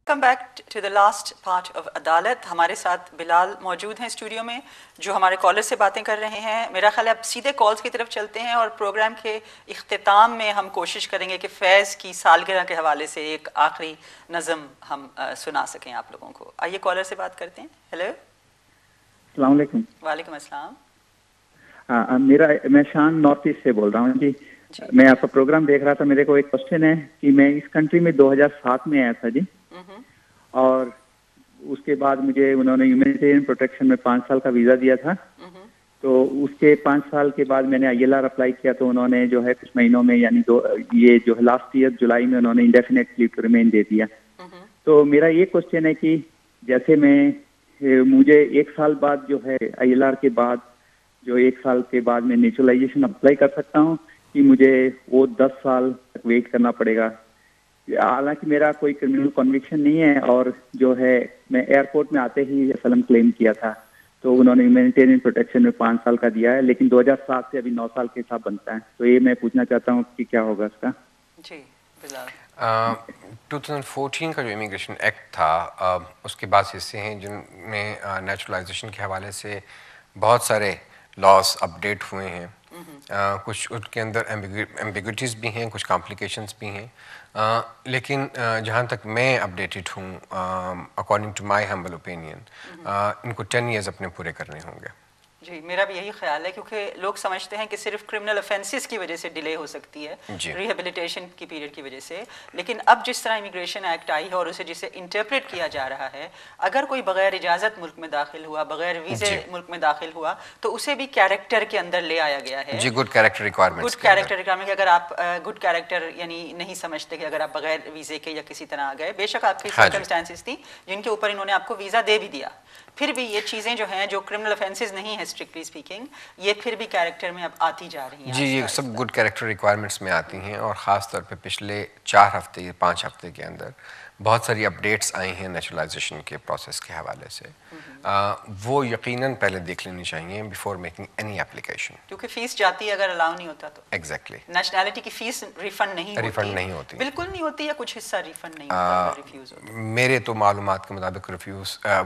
Come back to the last part of अदालत। हमारे साथ बिलाल मौजूद हैं स्टूडियो में जो हमारे कॉलर से बातें कर रहे हैं। मेरा ख्याल है अब सीधे कॉल्स की तरफ चलते हैं और प्रोग्राम के इख्तिताम में हम कोशिश करेंगे कि फैज़ की सालगिरह के हवाले से एक आखिरी नज़म हम सुना सकें आप लोगों को। आइए कॉलर से बात करते हैं। हेलो, अस्सलाम वालेकुम। वालेकुम अस्सलाम। मैं शान नॉर्थ ईस्ट से बोल रहा हूँ जी। मैं आपका प्रोग्राम देख रहा था। मेरे को एक क्वेश्चन है कि मैं इस कंट्री में 2007 में आया था जी, और उसके बाद मुझे उन्होंने ह्यूमैनिटेरियन प्रोटेक्शन में 5 साल का वीज़ा दिया था। तो उसके 5 साल के बाद मैंने ILR अप्लाई किया, तो उन्होंने जो है कुछ महीनों में, यानी ये जो है लास्ट ईयर जुलाई में उन्होंने इंडेफिनेट लीव टू रिमेन दे दिया। तो मेरा ये क्वेश्चन है कि जैसे मुझे 1 साल बाद जो है ILR के बाद, जो 1 साल के बाद मैं नेचुरलाइजेशन अप्लाई कर सकता हूँ कि मुझे वो 10 साल तक वेट करना पड़ेगा? हालांकि मेरा कोई क्रिमिनल कन्विक्शन नहीं है, और जो है मैं एयरपोर्ट में आते ही असलम क्लेम किया था, तो उन्होंने ह्यूमैनिटेरियन प्रोटेक्शन में 5 साल का दिया है, लेकिन 2007 से अभी 9 साल के हिसाब बनता है। तो ये मैं पूछना चाहता हूँ कि क्या होगा इसका। जी बिलाल। 2014 का जो इमिग्रेशन एक्ट था, उसके बाद हिस्से हैं जिनमें नेचुरलाइजेशन के हवाले से बहुत सारे लॉस अपडेट हुए हैं। कुछ उनके अंदर एम्बिग्विटीज़ भी हैं, कुछ कॉम्प्लिकेशंस भी हैं, लेकिन जहाँ तक मैं अपडेटेड हूँ, according to my humble opinion, इनको 10 इयर्स अपने पूरे करने होंगे। जी मेरा भी यही ख्याल है, क्योंकि लोग समझते हैं कि सिर्फ क्रिमिनल ऑफेंसेस की वजह से डिले हो सकती है, रिहेबिलिटेशन की पीरियड की वजह से। लेकिन अब जिस तरह इमिग्रेशन एक्ट आई है और उसे जिसे इंटरप्रेट किया जा रहा है, अगर कोई बगैर इजाज़त मुल्क में दाखिल हुआ, बगैर वीज़े मुल्क में दाखिल हुआ, तो उसे भी कैरेक्टर के अंदर ले आया गया है। जी, good character requirement. Good character requirement, अगर आप गुड कैरेक्टर यानी नहीं समझते कि अगर आप बगैर वीज़े के या किसी तरह आ गए, बेशक आपकी सर्कमस्टांसेस थी जिनके ऊपर इन्होंने आपको वीज़ा दे भी दिया, फिर भी ये चीज़ें जो हैं जो क्रिमिनल ऑफेंसेस नहीं है स्ट्रिक्टली स्पीकिंग, ये फिर भी कैरेक्टर में अब आती जा रही हैं। जी, ये सब गुड कैरेक्टर रिक्वायरमेंट्स में आती हैं, और ख़ास तौर पे पिछले 4 हफ्ते या 5 हफ्ते के अंदर बहुत सारी अपडेट्स आई हैं नेचुरलाइजेशन के प्रोसेस के हवाले से। वो यकीनन पहले देख लेनी चाहिए बिफोर मेकिंग एनी एप्लीकेशन, क्योंकि फीस जाती है अगर अलाउ नहीं होता तो। एग्जैक्टली। नेशनैलिटी की फीस रिफंड नहीं होती, बिल्कुल नहीं होती, या कुछ हिस्सा रिफंड नहीं होता, रिफ्यूज होता। मेरे तो मालूमात के मुताबिक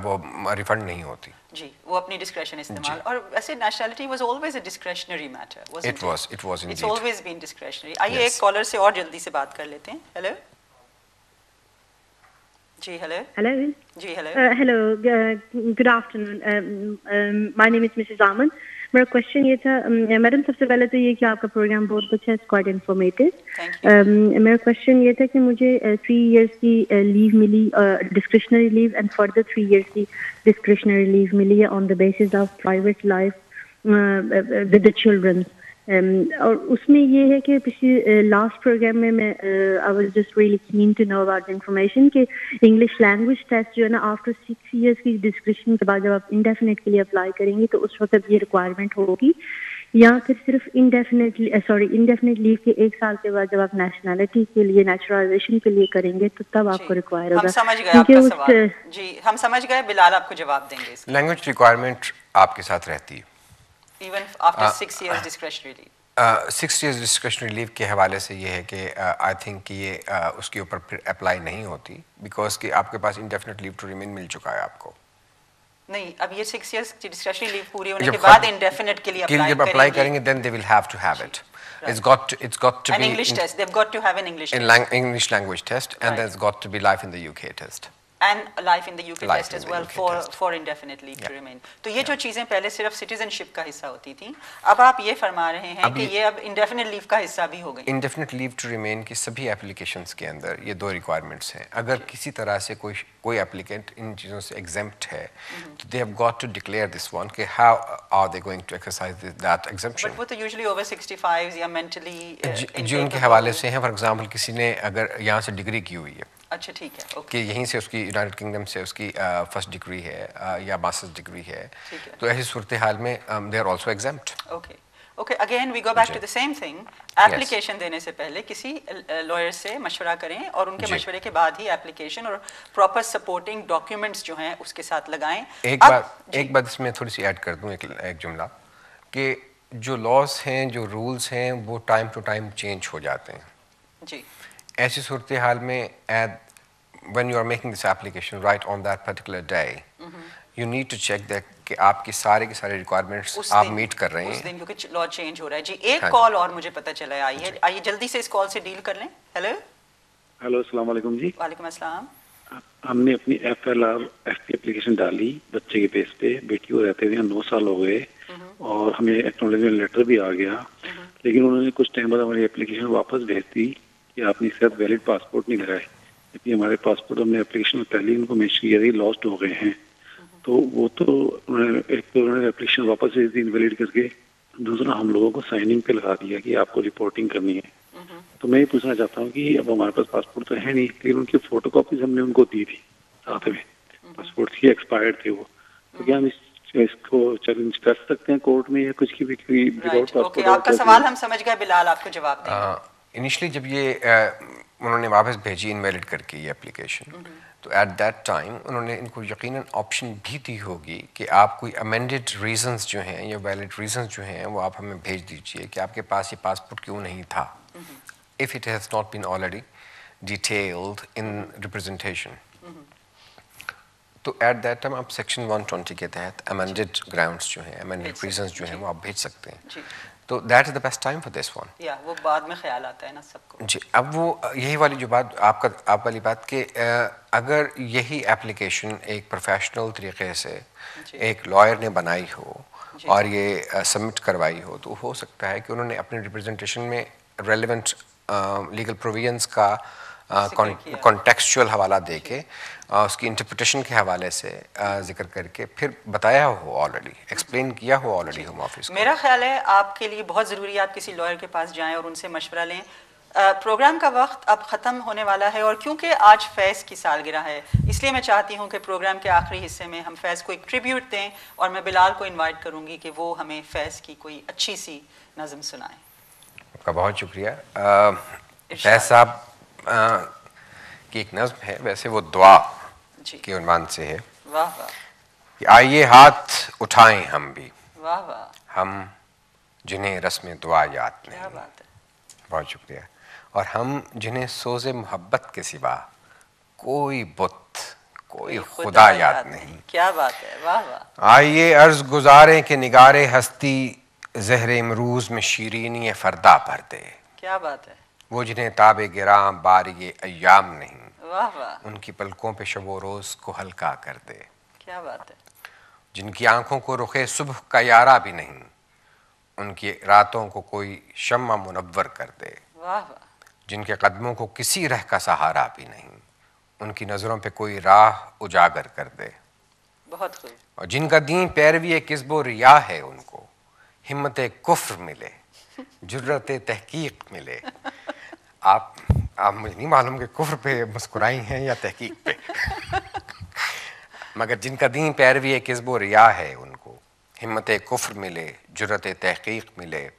वो रिफंड नहीं होती जी, वो अपनी डिस्क्रेशन इस्तेमाल। और वैसे nationality was always a discretionary matter, it was indeed, it's always been discretionary. आइए एक कॉलर से और जल्दी से बात कर लेते हैं। हेलो जी। हेलो जी। Hello, good afternoon. My name is Mrs Aman. मेरा क्वेश्चन ये था, मैडम सबसे पहले तो ये कि आपका प्रोग्राम बहुत अच्छा है, क्वाइट इन्फॉर्मेटिव। मेरा क्वेश्चन ये था कि मुझे 3 इयर्स की लीव मिली, discretionary leave, and further 3 years की डिस्क्रिशनरी लीव मिली है on the basis of private life with the children. और उसमें ये है कि पिछले लास्ट प्रोग्राम में मैं I was just really keen to know about the information कि इंग्लिश लैंग्वेज टेस्ट जो है ना, आफ्टर 6 इयर्स की डिस्क्रिप्शन के बाद जब आप इंडेफिनेट के लिए अप्लाई करेंगे तो उस वक्त ये रिक्वायरमेंट होगी, या फिर सिर्फ इंडेफिनेट लीव के 1 साल के बाद जब आप नेशनैलिटी के लिए, नेचुरलाइजेशन के लिए करेंगे तो तब आपको रिक्वायर होगा? हम समझ गए आपका सवाल। जी हम समझ गए, बिलाल आपको जवाब देंगे इसका। लैंग्वेज रिक्वायरमेंट आपके साथ रहती है even after 6 years discretionary leave। 6 years discretionary leave के हवाले से ये है कि आई थिंक कि ये उसके ऊपर फिर अप्लाई नहीं होती, बिकॉज कि आपके पास इंडेफिनेट लीव टू रिमेन मिल चुका है आपको। नहीं, अब ये 6 years की डिस्क्रेशनरी लीव पूरी होने के बाद इंडेफिनेट के लिए अप्लाई करेंगे, then they will have to have it. It's got to an be English test. They've got to have an English test. English language test, and there's got to be life in the UK test. And life in the UK test as well for indefinite leave to remain. तो ये जो चीज़ें पहले सिर्फ citizenship का हिस्सा होती थी, अब आप ये फरमा रहे हैं कि ये अब इंडेफिनेट लीव का हिस्सा भी हो गई। इंडेफिनेट लीव टू रिमेन की सभी एप्लीकेशंस के अंदर ये 2 रिक्वायरमेंट्स हैं। अगर किसी तरह से कोई एप्लीकेंट इन चीज़ों से एग्जेम्प्ट है, तो they have got to declare this one कि how are they going to exercise that exemption. But वो तो यूजुअली ओवर 65 या मेंटली जी उनके हवाले से हैं। फॉर एग्जांपल किसी ने अगर यहाँ से डिग्री की हुई है, अच्छा ठीक है, ओके, कि यहीं से उसकी यूनाइटेड किंगडम से उसकी फर्स्ट डिग्री है या मास्टर्स डिग्री है, तो ऐसी सूरत हाल में they are also exempt. Okay, again we go back to the same thing. Application देने से पहले किसी लॉयर से मशवरा करें, और उनके मशवरे के बाद ही एप्लीकेशन और प्रॉपर सपोर्टिंग डॉक्यूमेंट्स जो हैं उसके साथ लगाएं। एक बात इसमें थोड़ी सी ऐड कर दूं, एक जुमला, कि जो लॉज हैं, जो रूल्स हैं, वो टाइम टू टाइम चेंज हो जाते हैं। जी, ऐसी सूरत हाल में when you are making this application right on that particular day, you need to check that कि आपकी सारे के सारे requirements आप meet कर रहे हैं उस दिन, क्योंकि लॉ चेंज हो रहा है जी। एक कॉल और मुझे पता चला है, आइए जल्दी से इस कॉल से डील कर लें। हेलो हेलो, अस्सलाम वालेकुम जी। वालेकुम अस्सलाम। हमने अपनी FLR FP एप्लीकेशन डाली बच्चे के बेस पे, बेटी को रहते हुए 9 साल हो गए और हमें एक्नॉलेजमेंट लेटर भी आ गया, लेकिन उन्होंने कुछ टाइम बाद हमारी एप्लीकेशन वापस भेज दी कि आपने सिर्फ वैलिड पासपोर्ट नहीं लगाए, जबकि हमारे पासपोर्ट हमने एप्लीकेशन में पहले ही उनको मेंशन किया था लॉस्ट हो गए हैं। तो वो तो उन्होंने एप्लीकेशन वापस भेज दी इनवैलिड करके, दूसरा हम लोगों को साइनिंग पे लगा दिया कि आपको रिपोर्टिंग करनी है। तो मैं ये पूछना चाहता हूँ कि अब हमारे पास पासपोर्ट तो है नहीं, लेकिन उनकी फोटो कॉपीज हमने उनको दी थी साथ में, पासपोर्ट की एक्सपायर्ड थे वो, तो क्या हम इसको चैलेंज कर सकते हैं कोर्ट में या कुछ की भी? ओके, आपका सवाल हम समझ गए, बिलाल आपको जवाब देंगे। इनिशियली जब ये उन्होंने वापस भेजी इनवैलिड करके ये एप्लीकेशन, तो एट दैट टाइम उन्होंने इनको यकीनन ऑप्शन भी दी होगी कि आप कोई अमेंडेड रीजंस जो हैं या वैलिड रीजंस जो हैं वो आप हमें भेज दीजिए कि आपके पास ये पासपोर्ट क्यों नहीं था, if it has not been already detailed in representation. तो एट दैट टाइम आप सेक्शन 120 के तहत अमेंडेड ग्राउंड्स जो हैं, अमेंडेड रीजंस जो हैं वो आप भेज सकते हैं। तो that is the best time for this one. या वो बाद में ख्याल आता है ना सबको जी। अब वो यही वाली जो बात आप वाली बात कि अगर यही एप्लीकेशन एक प्रोफेशनल तरीके से एक लॉयर ने बनाई हो और ये सबमिट करवाई हो, तो हो सकता है कि उन्होंने अपने रिप्रेजेंटेशन में रेलेवेंट लीगल प्रोविजंस का कॉन्टेक्सचुअल हवाला देके उसकी इंटरप्रिटेशन के हवाले से जिक्र करके फिर बताया हो, ऑलरेडी एक्सप्लेन किया हो ऑलरेडी होम ऑफिस को। मेरा ख्याल है आपके लिए बहुत ज़रूरी है आप किसी लॉयर के पास जाएं और उनसे मशवरा लें। प्रोग्राम का वक्त अब ख़त्म होने वाला है और क्योंकि आज फैज़ की सालगिरह है, इसलिए मैं चाहती हूँ कि प्रोग्राम के आखिरी हिस्से में हम फैज़ को एक ट्रिब्यूट दें और मैं बिलाल को इन्वाइट करूँगी कि वो हमें फैज़ की कोई अच्छी सी नज़म सुनाएं। आपका बहुत शुक्रिया। फैज़ साहब की एक नज़्म है, वैसे वो दुआ के उन्वान से है। वाह वाह। कि आइए हाथ उठाएं हम भी, वाह वाह। हम जिन्हें रस्म दुआ याद नहीं। क्या बात है। बहुत शुक्रिया। और हम जिन्हें सोज़े मोहब्बत के सिवा कोई बुत कोई खुदा याद नहीं। क्या बात है। वाह वाह। आइए अर्ज गुजारें कि निगारे हस्ती ज़हरे इमरूज़ में शीरीनी फरदा भर दे। क्या बात है। वो जिन्हें ताबे गिरां बारी अय्याम नहीं, वाह वाह। उनकी पलकों पे शबो रोज़ को हल्का कर दे। क्या बात है। जिनकी आंखों को रुखे सुबह का यारा भी नहीं, उनकी रातों को कोई शम्मा मुनव्वर कर दे। वाह वाह। जिनके कदमों को किसी रह का सहारा भी नहीं, उनकी नज़रों पे कोई राह उजागर कर दे। बहुत खूब। और जिनका दीन पैरवी किस्बो रिया है, उनको हिम्मत कुफ्र मिले, जुर्रत तहकीक मिले। आप मुझे नहीं मालूम कि कुफ्र पे मुस्कुराई हैं या तहकीक पे मगर जिनका दीन पैरवी किस्बो रिया है, उनको हिम्मत कुफ्र मिले, जुर्रत तहकीक मिले।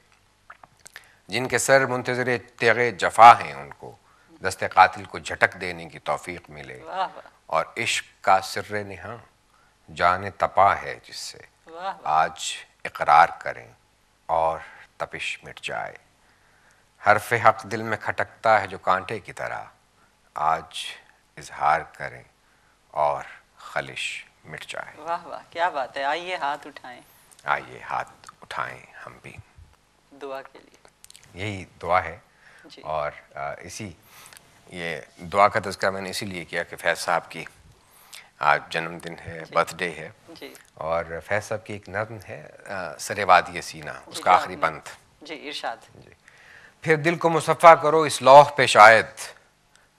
जिनके सर मुंतज़िर तेगे जफा हैं, उनको दस्ते कातिल को झटक देने की तौफीक मिले। और इश्क का सिर्रे निहा जाने तपा है, जिससे आज इकरार करें और तपिश मिट जाए। हरफ हक दिल में खटकता है जो कांटे की तरह, आज इजहार करें और खलिश मिट जाए। वाह वाह। क्या बात है। आइए हाथ उठाएं। आइए हाथ उठाएं हम भी। दुआ के लिए यही दुआ है। और इसी ये दुआ का तज़किरा मैंने इसीलिए किया कि फैज़ साहब की आज जन्मदिन है, बर्थडे है जी। और फैज़ साहब की एक नज़्म है सरे वादी सीना, उसका आखिरी बंद जी, इरशाद। जी। फिर दिल को मुसफ़ा करो इस लौह पे, शायद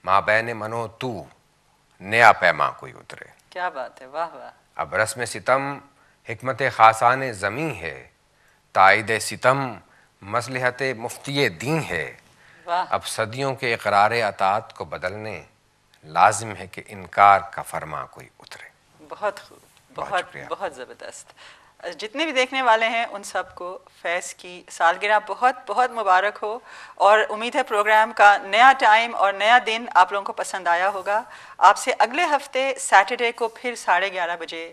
माबैन मनो तू नया पैमा कोई उतरे। क्या बात है। वाह वाह। अब रस्म सितम हिकमत खासान ज़मी है, ताइद सितम मसलहत मुफ्ती दीन है। अब सदियों के इकरार अतात को बदलने लाजिम है कि इनकार का फरमा कोई उतरे। बहुत खूब। बहुत बहुत ज़बरदस्त। जितने भी देखने वाले हैं उन सबको फैज़ की सालगिरह बहुत बहुत मुबारक हो और उम्मीद है प्रोग्राम का नया टाइम और नया दिन आप लोगों को पसंद आया होगा। आपसे अगले हफ्ते सैटरडे को फिर 11:30 बजे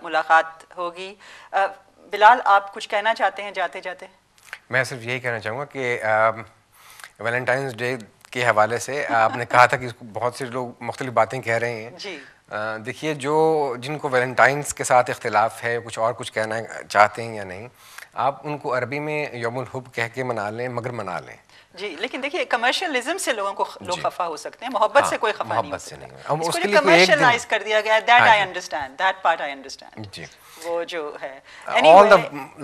मुलाकात होगी। बिलाल, आप कुछ कहना चाहते हैं जाते जाते? मैं सिर्फ यही कहना चाहूँगा कि वैलेंटाइंस डे के हवाले से आपने कहा था कि बहुत से लोग मुख्तलिफ बातें कह रहे हैं जी। देखिए, जो जिनको वैलेंटाइंस के साथ इख्तिलाफ है, कुछ और कुछ कहना चाहते हैं या नहीं, आप उनको अरबी में यौमुल हुब कह के मना लें, मगर मना लें जी। लेकिन देखिए, कमर्शियलिज्म से लोगों को लोग खफा हो सकते हैं, मोहब्बत से कोई खफा नहीं हो सकता। अब इसको उसके जो लिए कोई एक कमर्शियलाइज कर दिया गया है, that I understand, that part I understand जी। वो जो है, all the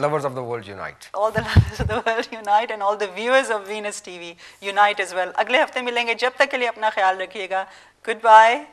lovers of the world unite, all the lovers of the world unite and all the viewers of Venus TV unite as well। अगले हफ्ते मिलेंगे, जब तक के लिए अपना ख्याल रखिएगा। Good bye.